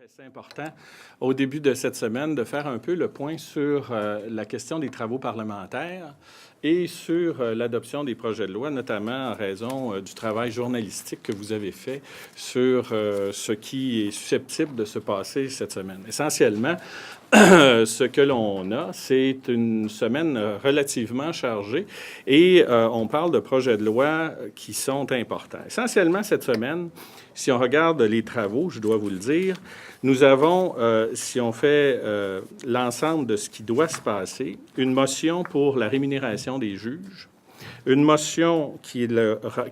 C'est important, au début de cette semaine, de faire un peu le point sur la question des travaux parlementaires et sur l'adoption des projets de loi, notamment en raison du travail journalistique que vous avez fait sur ce qui est susceptible de se passer cette semaine. Essentiellement, ce que l'on a, c'est une semaine relativement chargée et on parle de projets de loi qui sont importants. Essentiellement, cette semaine, si on regarde les travaux, je dois vous le dire, nous avons, si on fait l'ensemble de ce qui doit se passer, une motion pour la rémunération des juges, une motion qui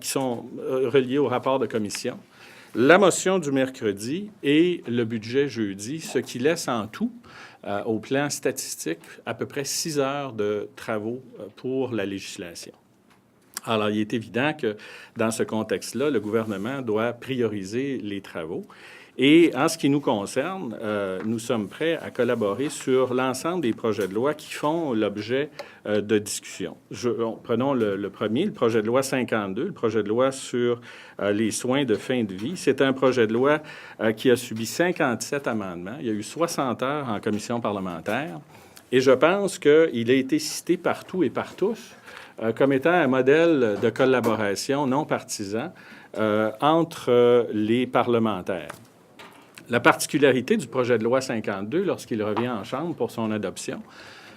sont reliées au rapport de commission, la motion du mercredi et le budget jeudi, ce qui laisse en tout, au plan statistique, à peu près 6 heures de travaux pour la législation. Alors, il est évident que dans ce contexte-là, le gouvernement doit prioriser les travaux. Et en ce qui nous concerne, nous sommes prêts à collaborer sur l'ensemble des projets de loi qui font l'objet de discussion. Prenons le premier, le projet de loi 52, le projet de loi sur les soins de fin de vie. C'est un projet de loi qui a subi 57 amendements. Il y a eu 60 heures en commission parlementaire. Et je pense qu'il a été cité partout et par tous comme étant un modèle de collaboration non partisan entre les parlementaires. La particularité du projet de loi 52, lorsqu'il revient en Chambre pour son adoption,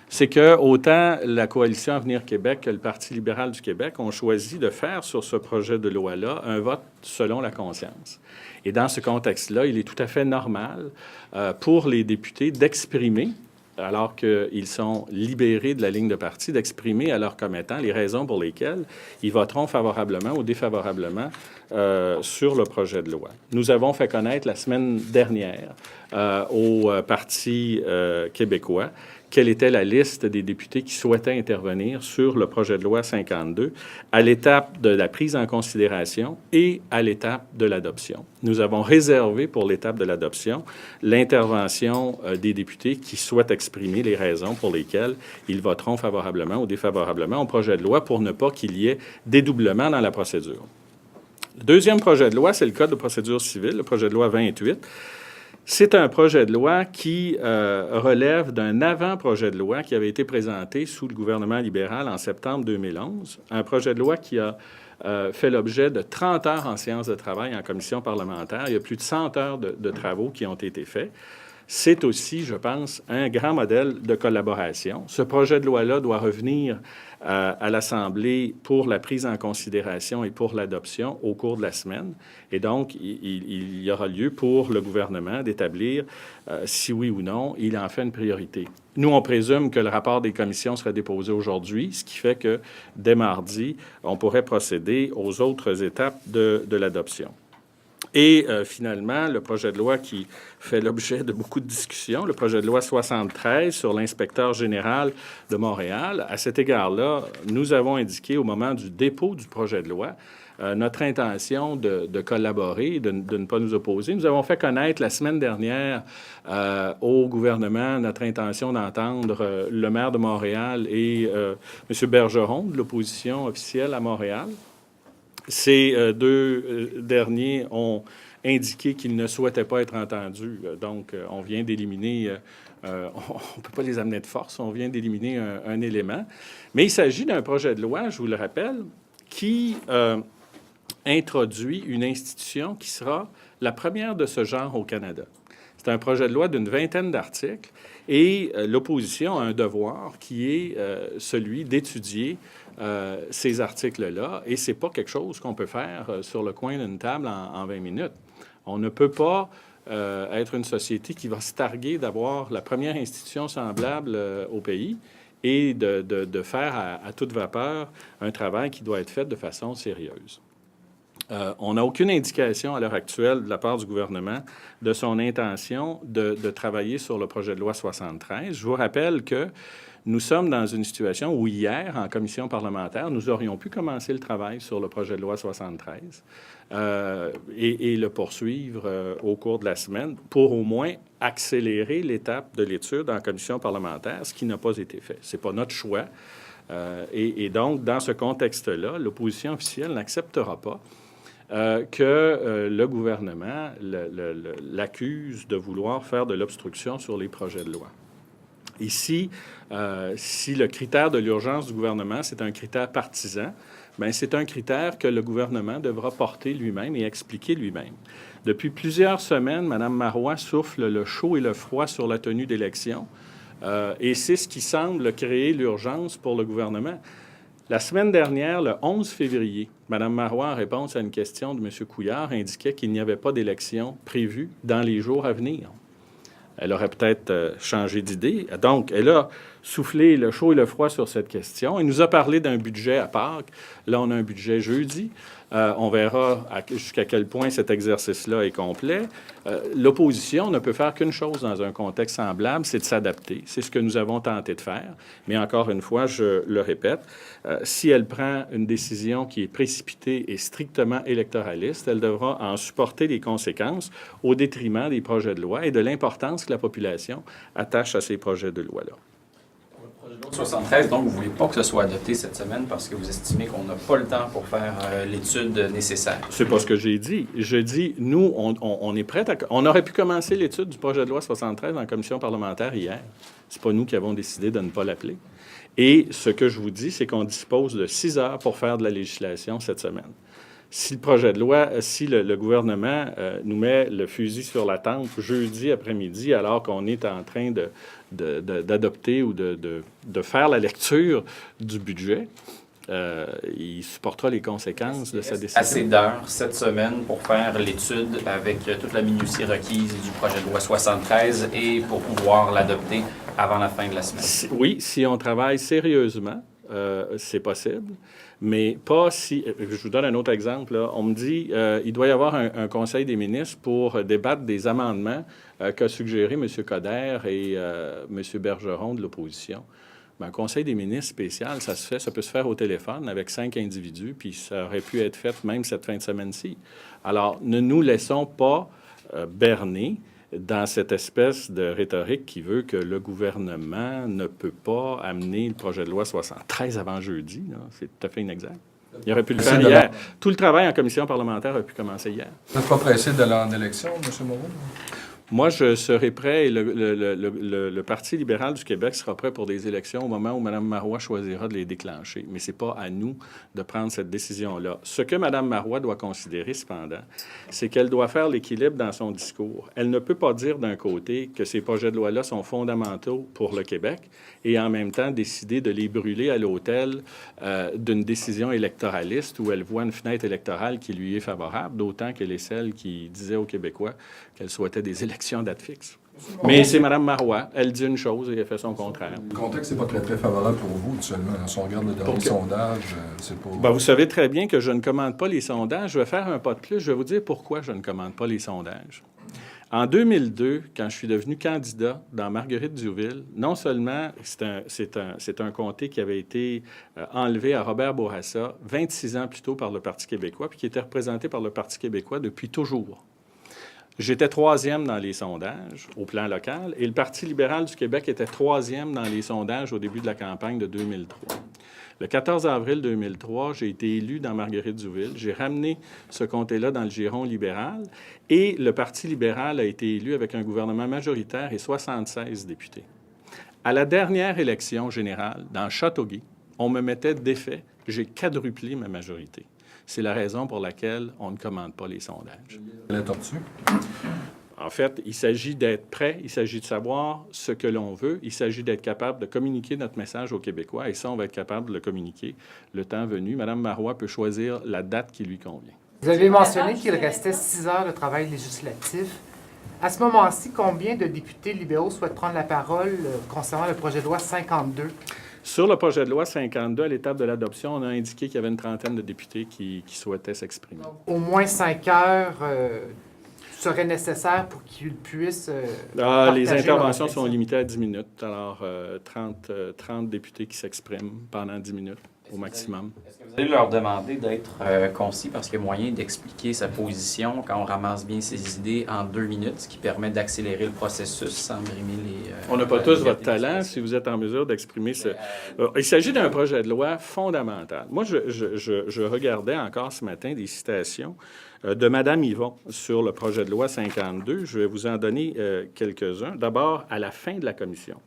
c'est que autant la Coalition Avenir Québec que le Parti libéral du Québec ont choisi de faire sur ce projet de loi-là un vote selon la conscience. Et dans ce contexte-là, il est tout à fait normal pour les députés d'exprimer, alors qu'ils sont libérés de la ligne de parti, d'exprimer à leurs commettants les raisons pour lesquelles ils voteront favorablement ou défavorablement sur le projet de loi. Nous avons fait connaître la semaine dernière au Parti québécois quelle était la liste des députés qui souhaitaient intervenir sur le projet de loi 52 à l'étape de la prise en considération et à l'étape de l'adoption. Nous avons réservé pour l'étape de l'adoption l'intervention des députés qui souhaitent exprimer les raisons pour lesquelles ils voteront favorablement ou défavorablement au projet de loi pour ne pas qu'il y ait dédoublement dans la procédure. Le deuxième projet de loi, c'est le Code de procédure civile, le projet de loi 28. C'est un projet de loi qui relève d'un avant-projet de loi qui avait été présenté sous le gouvernement libéral en septembre 2011, un projet de loi qui a fait l'objet de 30 heures en séance de travail en commission parlementaire. Il y a plus de 100 heures de travaux qui ont été faits. C'est aussi, je pense, un grand modèle de collaboration. Ce projet de loi-là doit revenir à l'Assemblée pour la prise en considération et pour l'adoption au cours de la semaine. Et donc, il y aura lieu pour le gouvernement d'établir si oui ou non il en fait une priorité. Nous, on présume que le rapport des commissions sera déposé aujourd'hui, ce qui fait que dès mardi, on pourrait procéder aux autres étapes de l'adoption. Et finalement, le projet de loi qui fait l'objet de beaucoup de discussions, le projet de loi 73 sur l'inspecteur général de Montréal. À cet égard-là, nous avons indiqué au moment du dépôt du projet de loi notre intention de collaborer, de ne pas nous opposer. Nous avons fait connaître la semaine dernière au gouvernement notre intention d'entendre le maire de Montréal et M. Bergeron de l'opposition officielle à Montréal. Ces deux derniers ont indiqué qu'ils ne souhaitaient pas être entendus. Donc, on vient d'éliminer, on ne peut pas les amener de force, on vient d'éliminer un élément. Mais il s'agit d'un projet de loi, je vous le rappelle, qui introduit une institution qui sera la première de ce genre au Canada. C'est un projet de loi d'une 20aine d'articles et l'opposition a un devoir qui est celui d'étudier ces articles-là. Et ce n'est pas quelque chose qu'on peut faire sur le coin d'une table en 20 minutes. On ne peut pas être une société qui va se targuer d'avoir la première institution semblable au pays et de faire à toute vapeur un travail qui doit être fait de façon sérieuse. On n'a aucune indication à l'heure actuelle de la part du gouvernement de son intention de travailler sur le projet de loi 73. Je vous rappelle que nous sommes dans une situation où hier, en commission parlementaire, nous aurions pu commencer le travail sur le projet de loi 73 et le poursuivre au cours de la semaine pour au moins accélérer l'étape de l'étude en commission parlementaire, ce qui n'a pas été fait. Ce n'est pas notre choix. Et donc, dans ce contexte-là, l'opposition officielle n'acceptera pas que le gouvernement l'accuse de vouloir faire de l'obstruction sur les projets de loi. Ici, si le critère de l'urgence du gouvernement, c'est un critère partisan, bien, c'est un critère que le gouvernement devra porter lui-même et expliquer lui-même. Depuis plusieurs semaines, Mme Marois souffle le chaud et le froid sur la tenue d'élections, et c'est ce qui semble créer l'urgence pour le gouvernement. La semaine dernière, le 11 février, Mme Marois, en réponse à une question de M. Couillard, indiquait qu'il n'y avait pas d'élection prévue dans les jours à venir. Elle aurait peut-être changé d'idée. Donc, elle a soufflé le chaud et le froid sur cette question. Elle nous a parlé d'un budget à Pâques. Là, on a un budget jeudi. On verra jusqu'à quel point cet exercice-là est complet. L'opposition ne peut faire qu'une chose dans un contexte semblable, c'est de s'adapter. C'est ce que nous avons tenté de faire. Mais encore une fois, je le répète, si elle prend une décision qui est précipitée et strictement électoraliste, elle devra en supporter les conséquences au détriment des projets de loi et de l'importance que la population attache à ces projets de loi-là. 73, donc vous ne voulez pas que ce soit adopté cette semaine parce que vous estimez qu'on n'a pas le temps pour faire l'étude nécessaire. C'est pas ce que j'ai dit. Je dis, nous, on est prêts à... On aurait pu commencer l'étude du projet de loi 73 en commission parlementaire hier. C'est pas nous qui avons décidé de ne pas l'appeler. Et ce que je vous dis, c'est qu'on dispose de 6 heures pour faire de la législation cette semaine. Si le projet de loi, si le gouvernement nous met le fusil sur la tempe jeudi après-midi, alors qu'on est en train d'adopter ou de faire la lecture du budget, il supportera les conséquences de sa décision. Assez d'heures cette semaine pour faire l'étude avec toute la minutie requise du projet de loi 73 et pour pouvoir l'adopter avant la fin de la semaine. Oui, si on travaille sérieusement, c'est possible. Mais pas si... Je vous donne un autre exemple. Là. On me dit il doit y avoir un conseil des ministres pour débattre des amendements qu'a suggéré M. Coder et M. Bergeron de l'opposition. Bien, un conseil des ministres spécial, ça peut se faire au téléphone avec 5 individus, puis ça aurait pu être fait même cette fin de semaine-ci. Alors, ne nous laissons pas berner dans cette espèce de rhétorique qui veut que le gouvernement ne peut pas amener le projet de loi 73 avant jeudi. Là. C'est tout à fait inexact. Il aurait pu le faire hier. Tout le travail en commission parlementaire a pu commencer hier. Vous n'êtes pas pressé d'aller en élection, M. Moreau? Moi, je serai prêt et le Parti libéral du Québec sera prêt pour des élections au moment où Mme Marois choisira de les déclencher. Mais ce n'est pas à nous de prendre cette décision-là. Ce que Mme Marois doit considérer, cependant, c'est qu'elle doit faire l'équilibre dans son discours. Elle ne peut pas dire d'un côté que ces projets de loi-là sont fondamentaux pour le Québec et en même temps décider de les brûler à l'autel d'une décision électoraliste où elle voit une fenêtre électorale qui lui est favorable, d'autant qu'elle est celle qui disait aux Québécois qu'elle souhaitait des élections à date fixe. Mais c'est Mme Marois. Elle dit une chose et elle fait son contraire. Le contexte n'est pas très, très favorable pour vous, actuellement. Si on regarde le dernier sondage, c'est pas... Bien, vous savez très bien que je ne commande pas les sondages. Je vais faire un pas de plus. Je vais vous dire pourquoi je ne commande pas les sondages. En 2002, quand je suis devenu candidat dans Marguerite-Diouville, non seulement c'est un comté qui avait été enlevé à Robert Bourassa 26 ans plus tôt par le Parti québécois, puis qui était représenté par le Parti québécois depuis toujours. J'étais 3e dans les sondages au plan local et le Parti libéral du Québec était 3e dans les sondages au début de la campagne de 2003. Le 14 avril 2003, j'ai été élu dans Marguerite-Diouville. J'ai ramené ce comté-là dans le giron libéral et le Parti libéral a été élu avec un gouvernement majoritaire et 76 députés. À la dernière élection générale, dans Châteauguay, on me mettait d'effet. J'ai quadruplé ma majorité. C'est la raison pour laquelle on ne commande pas les sondages. La tortue? En fait, il s'agit d'être prêt, il s'agit de savoir ce que l'on veut, il s'agit d'être capable de communiquer notre message aux Québécois, et ça, on va être capable de le communiquer le temps venu. Mme Marois peut choisir la date qui lui convient. Vous avez mentionné qu'il restait 6 heures de travail législatif. À ce moment-ci, combien de députés libéraux souhaitent prendre la parole concernant le projet de loi 52? Sur le projet de loi 52, à l'étape de l'adoption, on a indiqué qu'il y avait une trentaine de députés qui souhaitaient s'exprimer. Au moins 5 heures seraient nécessaires pour qu'ils puissent les interventions sont limitées à 10 minutes. Alors, 30 députés qui s'expriment pendant 10 minutes. au maximum. Est-ce que vous allez leur demander d'être concis parce qu'il y a moyen d'expliquer sa position quand on ramasse bien ses idées en 2 minutes, ce qui permet d'accélérer le processus sans brimer les... On n'a pas tous votre talent si vous êtes en mesure d'exprimer ce... Il s'agit d'un projet de loi fondamental. Moi, je regardais encore ce matin des citations de Mme Yvon sur le projet de loi 52. Je vais vous en donner quelques-uns. D'abord, à la fin de la commission.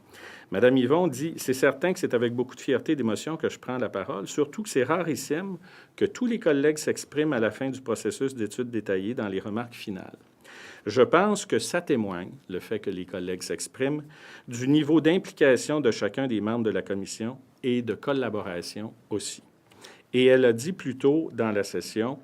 Mme Yvon dit « C'est certain que c'est avec beaucoup de fierté et d'émotion que je prends la parole, surtout que c'est rarissime que tous les collègues s'expriment à la fin du processus d'études détaillées dans les remarques finales. Je pense que ça témoigne, le fait que les collègues s'expriment, du niveau d'implication de chacun des membres de la commission et de collaboration aussi. » Et elle a dit plus tôt dans la session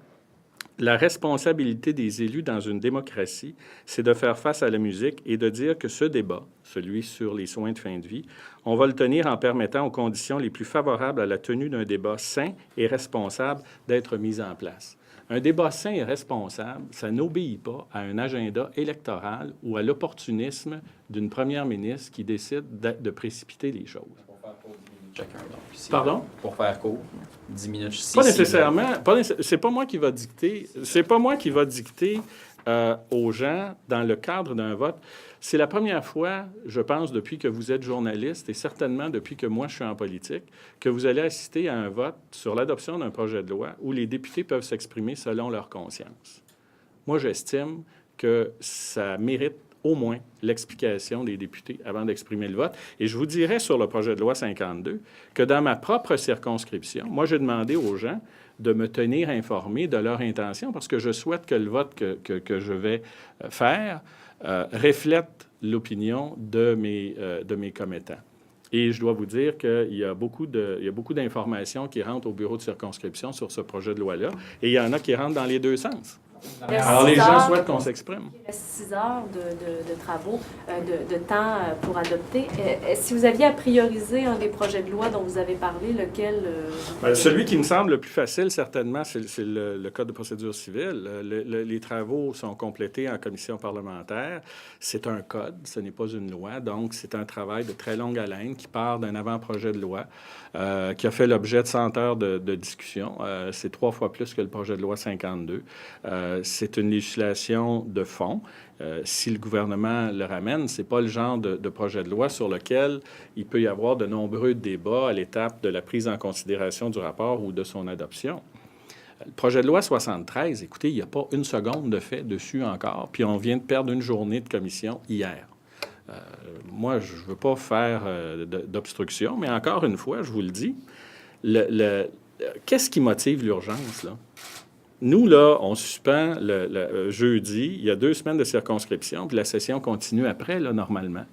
la responsabilité des élus dans une démocratie, c'est de faire face à la musique et de dire que ce débat, celui sur les soins de fin de vie, on va le tenir en permettant aux conditions les plus favorables à la tenue d'un débat sain et responsable d'être mis en place. Un débat sain et responsable, ça n'obéit pas à un agenda électoral ou à l'opportunisme d'une première ministre qui décide de précipiter les choses. Chacun, donc, ici, Pardon? Pour faire court, 10 minutes. Pas nécessairement. C'est pas moi qui va dicter. C'est pas moi qui va dicter aux gens dans le cadre d'un vote. C'est la première fois, je pense, depuis que vous êtes journaliste et certainement depuis que moi je suis en politique, que vous allez assister à un vote sur l'adoption d'un projet de loi où les députés peuvent s'exprimer selon leur conscience. Moi, j'estime que ça mérite au moins l'explication des députés avant d'exprimer le vote. Et je vous dirais sur le projet de loi 52 que dans ma propre circonscription, moi, j'ai demandé aux gens de me tenir informé de leur intention parce que je souhaite que le vote que je vais faire reflète l'opinion de mes commettants. Et je dois vous dire qu'il y a beaucoup d'informations qui rentrent au bureau de circonscription sur ce projet de loi-là, et il y en a qui rentrent dans les deux sens. Alors, les gens souhaitent qu'on s'exprime. Il reste 6 heures de travaux, de temps pour adopter. Si vous aviez à prioriser un des projets de loi dont vous avez parlé, lequel... Celui qui me semble le plus facile, certainement, c'est le Code de procédure civile. Les travaux sont complétés en commission parlementaire. C'est un code, ce n'est pas une loi. Donc, c'est un travail de très longue haleine qui part d'un avant-projet de loi qui a fait l'objet de 100 heures de discussion. C'est 3 fois plus que le projet de loi 52. C'est une législation de fond. Si le gouvernement le ramène, ce n'est pas le genre de projet de loi sur lequel il peut y avoir de nombreux débats à l'étape de la prise en considération du rapport ou de son adoption. Le projet de loi 73, écoutez, il n'y a pas une seconde de fait dessus encore, puis on vient de perdre une journée de commission hier. Moi, je ne veux pas faire d'obstruction, mais encore une fois, je vous le dis, qu'est-ce qui motive l'urgence, là? Nous, là, on suspend le jeudi. Il y a 2 semaines de circonscription, puis la session continue après, là, normalement.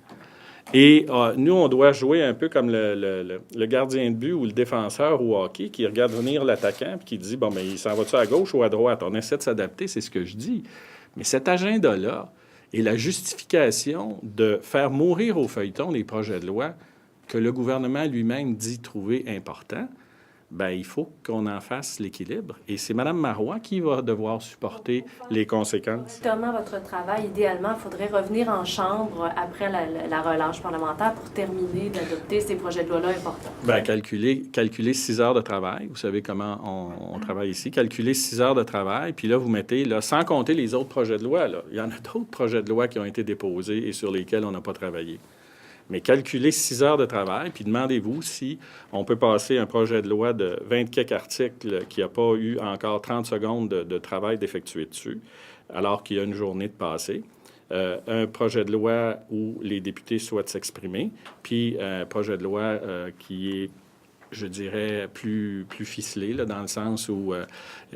Et nous, on doit jouer un peu comme le gardien de but ou le défenseur au hockey qui regarde venir l'attaquant puis qui dit, bon, mais il s'en va-tu à gauche ou à droite? On essaie de s'adapter, c'est ce que je dis. Mais cet agenda-là et la justification de faire mourir au feuilleton les projets de loi que le gouvernement lui-même dit trouver importants, bien, il faut qu'on en fasse l'équilibre. Et c'est Mme Marois qui va devoir supporter les conséquences. Exactement votre travail, idéalement, il faudrait revenir en chambre après la relâche parlementaire pour terminer d'adopter ces projets de loi-là importants. Bien, calculer 6 heures de travail. Vous savez comment on travaille ici. Calculer 6 heures de travail, puis là, vous mettez, là, sans compter les autres projets de loi, là, il y en a d'autres projets de loi qui ont été déposés et sur lesquels on n'a pas travaillé. Mais calculez 6 heures de travail, puis demandez-vous si on peut passer un projet de loi de 20 quelques articles qui n'a pas eu encore 30 secondes de travail d'effectuer dessus, alors qu'il y a une journée de passé. Un projet de loi où les députés souhaitent s'exprimer, puis un projet de loi qui est, je dirais, plus ficelé, là, dans le sens où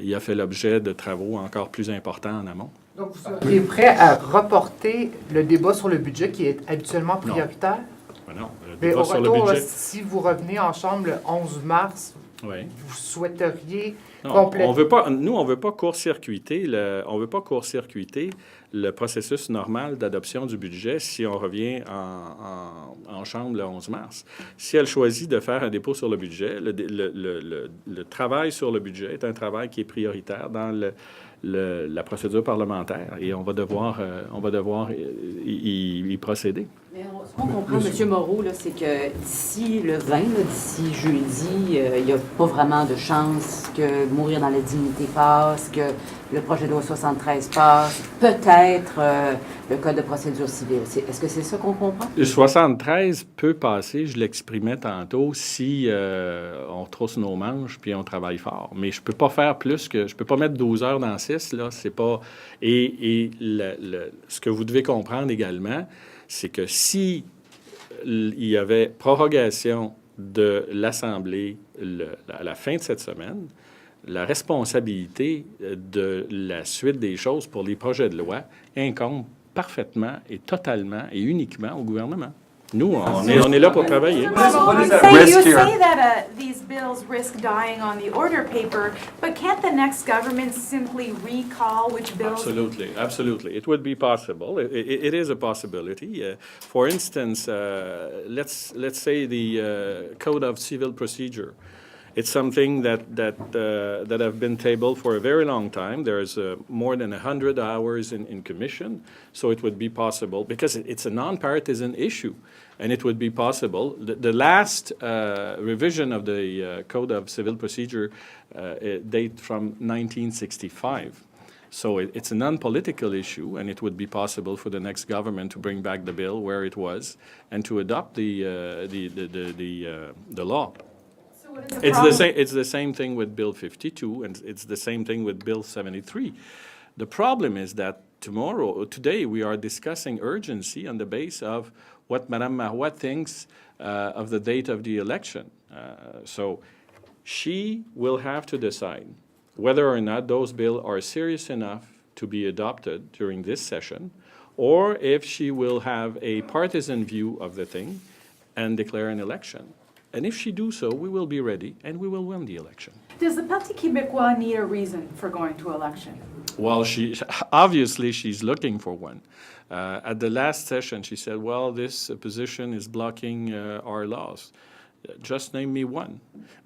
il a fait l'objet de travaux encore plus importants en amont. Donc, vous seriez prêt à reporter le débat sur le budget qui est habituellement prioritaire? Non, le Mais débat au sur le retour, budget... si vous revenez en Chambre le 11 mars, Oui. vous souhaiteriez Non, compléter... on veut pas court-circuiter le processus normal d'adoption du budget si on revient en Chambre le 11 mars. Si elle choisit de faire un dépôt sur le budget, le travail sur le budget est un travail qui est prioritaire dans la procédure parlementaire et on va devoir y procéder. Mais ce qu'on comprend, M. Moreau, là, c'est que d'ici le 20, là, d'ici jeudi, il n'y a pas vraiment de chance que mourir dans la dignité passe, que le projet de loi 73 passe, peut-être le Code de procédure civile. Est-ce que c'est ça qu'on comprend? Le 73 peut passer, je l'exprimais tantôt, si on trousse nos manches puis on travaille fort. Mais je peux pas faire plus que... Je peux pas mettre 12 heures dans 6, là, c'est pas... Et ce que vous devez comprendre également, c'est que si il y avait prorogation de l'Assemblée à la fin de cette semaine, la responsabilité de la suite des choses pour les projets de loi incombe parfaitement et totalement et uniquement au gouvernement. Nous, on est là pour travailler. You say that these bills risk dying on the order paper, but can't the next government simply recall which bills? Absolutely, absolutely. It would be possible. It is a possibility. For instance, let's say the Code of Civil Procedure. It's something that have been tabled for a very long time. There's more than 100 hours in commission, so it would be possible because it's a non-partisan issue, and it would be possible. The last revision of the Code of Civil Procedure date from 1965. So it's a non-political issue, and it would be possible for the next government to bring back the bill where it was and to adopt the law. It's the same thing with Bill 52, and it's the same thing with Bill 73. The problem is that today, we are discussing urgency on the basis of what Madame Marois thinks of the date of the election. So she will have to decide whether or not those bills are serious enough to be adopted during this session, or if she will have a partisan view of the thing and declare an election. And if she do so, we will be ready and we will win the election. Does the Parti Québécois need a reason for going to election? Well, obviously she's looking for one. At the last session, she said, well, this position is blocking our laws. Just name me one.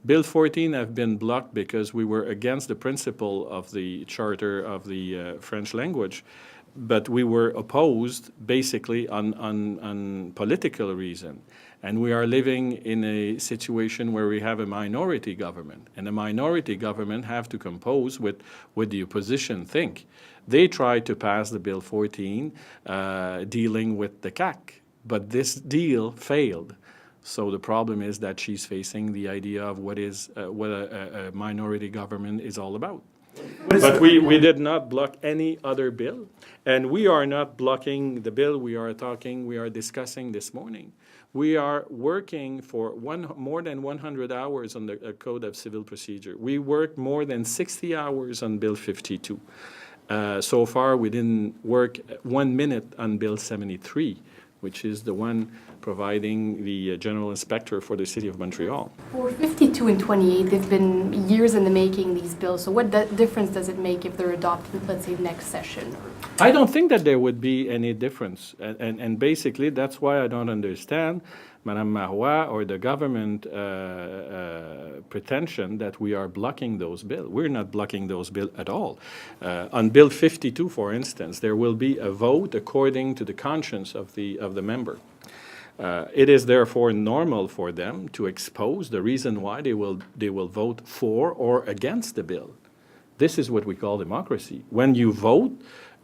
Bill 14 have been blocked because we were against the principle of the Charter of the French language, but we were opposed basically on political reason. And we are living in a situation where we have a minority government, and a minority government have to compose with what the opposition think. They tried to pass the Bill 14 dealing with the CAQ, but this deal failed. So the problem is that she's facing the idea of what a minority government is all about. But we did not block any other bill, and we are not blocking the bill we are discussing this morning. We are working for more than 100 hours on the Code of Civil Procedure. We worked more than 60 hours on Bill 52. So far, we didn't work 1 minute on Bill 73, which is the one providing the general inspector for the City of Montreal. For 52 and 28, they've been years in the making, these bills. So what difference does it make if they're adopted, let's say, next session? I don't think that there would be any difference. And basically, that's why I don't understand Madame Marois or the government pretension that we are blocking those bills. We're not blocking those bills at all. On Bill 52, for instance, there will be a vote according to the conscience of the member. It is therefore normal for them to expose the reason why they will vote for or against the bill. This is what we call democracy. When you vote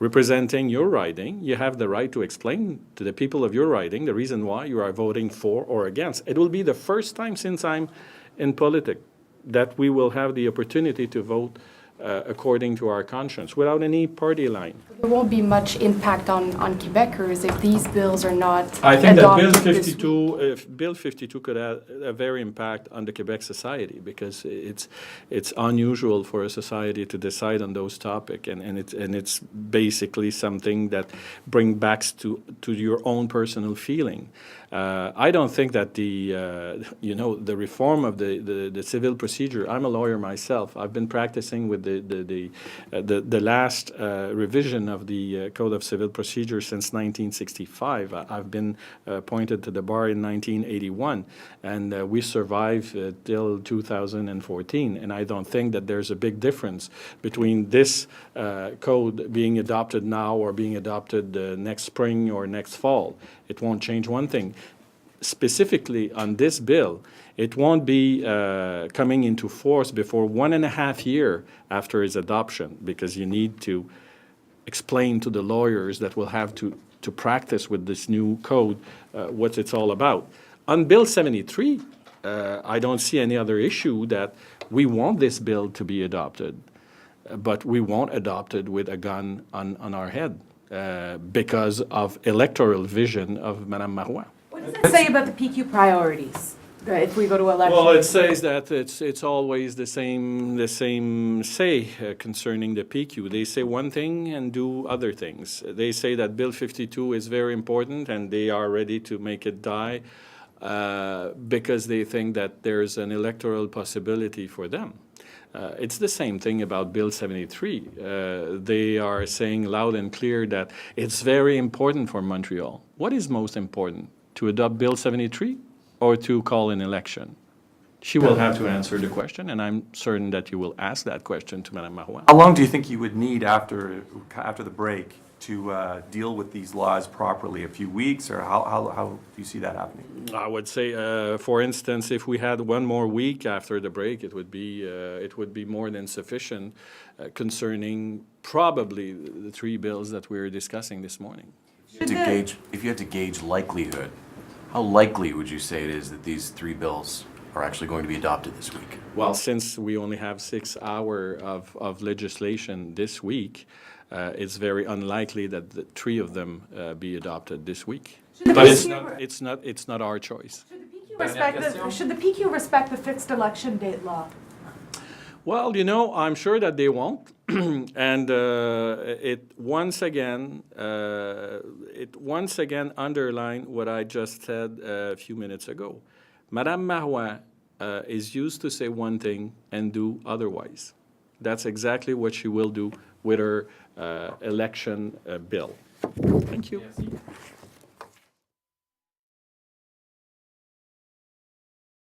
representing your riding, you have the right to explain to the people of your riding the reason why you are voting for or against. It will be the first time since I'm in politics that we will have the opportunity to vote according to our conscience, without any party line. There won't be much impact on Quebecers if these bills are not I think that adopted Bill 52 could have a very impact on the Quebec society because it's unusual for a society to decide on those topics, and it's basically something that brings back to your own personal feeling. I don't think that the reform of the civil procedure. I'm a lawyer myself. I've been practicing with the last revision of the Code of Civil Procedure since 1965. I've been appointed to the bar in 1981, and we survived till 2014. And I don't think that there's a big difference between this code being adopted now or being adopted next spring or next fall. It won't change one thing. Specifically on this bill, it won't be coming into force before 1.5 years after its adoption, because you need to explain to the lawyers that will have to practice with this new code what it's all about. On Bill 73, I don't see any other issue that we want this bill to be adopted, but we won't adopt it with a gun on our head. Because of electoral vision of Madame Marois. What does it say about the PQ priorities? If we go to election. Well, it says that it's always the same say concerning the PQ. They say one thing and do other things. They say that Bill 52 is very important and they are ready to make it die because they think that there's an electoral possibility for them. It's the same thing about Bill 73. They are saying loud and clear that it's very important for Montreal. What is most important, to adopt Bill 73 or to call an election? She will have to answer the question, and I'm certain that you will ask that question to Madame Marois. How long do you think you would need after the break to deal with these laws properly? A few weeks, or how do you see that happening? I would say, for instance, if we had one more week after the break, it would be more than sufficient concerning probably the 3 bills that we're discussing this morning. If you had to gauge likelihood, how likely would you say it is that these 3 bills are actually going to be adopted this week? Well, since we only have 6 hours of legislation this week, it's very unlikely that the 3 of them be adopted this week. But it's not our choice. Should the PQ respect the fixed election date law? Well, I'm sure that they won't, and it once again underlined what I just said a few minutes ago. Madame Marois is used to say one thing and do otherwise. That's exactly what she will do with her election bill. Thank you.